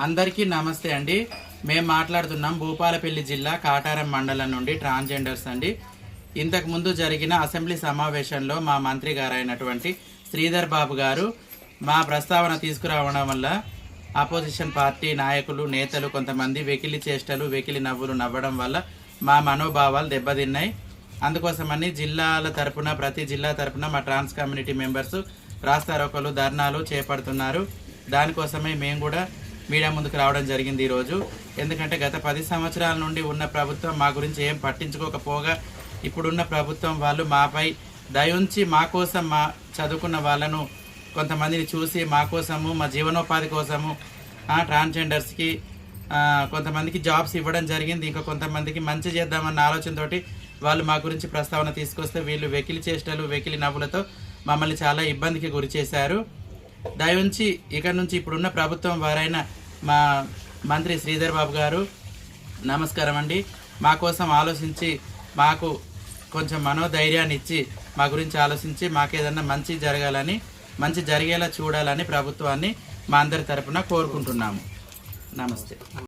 అందరికీ నమస్తే అండి. మేము మాట్లాడుతున్నాం భూపాలపల్లి జిల్లా కాటారం మండలం నుండి ట్రాన్స్జెండర్స్ అండి. ఇంతకు ముందు జరిగిన అసెంబ్లీ సమావేశంలో మా మంత్రి గారు అయినటువంటి శ్రీధర్ బాబు గారు మా ప్రస్తావన తీసుకురావడం వల్ల ఆపోజిషన్ పార్టీ నాయకులు నేతలు కొంతమంది వెకిలి చేష్టలు వెకిలి నవ్వులు నవ్వడం వల్ల మా మనోభావాలు దెబ్బతిన్నాయి. అందుకోసమని జిల్లాల తరపున ప్రతి జిల్లా తరపున మా ట్రాన్స్ కమ్యూనిటీ మెంబర్స్ రాస్తారోకలు ధర్నాలు చేపడుతున్నారు. దానికోసమే మేము కూడా మీడియా ముందుకు రావడం జరిగింది ఈరోజు. ఎందుకంటే గత 10 సంవత్సరాల నుండి ఉన్న ప్రభుత్వం మా గురించి ఏం పట్టించుకోకపోగా ఇప్పుడున్న ప్రభుత్వం వాళ్ళు మాపై దయుంచి మా కోసం మా చదువుకున్న వాళ్ళను కొంతమందిని చూసి మా కోసము మా జీవనోపాధి కోసము ట్రాన్స్జెండర్స్కి కొంతమందికి జాబ్స్ ఇవ్వడం జరిగింది. ఇంకా కొంతమందికి మంచి చేద్దామన్న ఆలోచనతోటి వాళ్ళు మా గురించి ప్రస్తావన తీసుకొస్తే వీళ్ళు వెకిలి చేష్టలు వెకిలి నవ్వులతో మమ్మల్ని చాలా ఇబ్బందికి గురి చేశారు. దయవుంచి ఇక నుంచి ఇప్పుడున్న ప్రభుత్వం వారైన మా మంత్రి శ్రీధర్ బాబు గారు నమస్కారం అండి, మా కోసం ఆలోచించి మాకు కొంచెం మనోధైర్యాన్ని ఇచ్చి మా గురించి ఆలోచించి మాకేదన్నా మంచి జరగాలని మంచి జరిగేలా చూడాలని ప్రభుత్వాన్ని మా అందరి తరపున కోరుకుంటున్నాము. నమస్తే.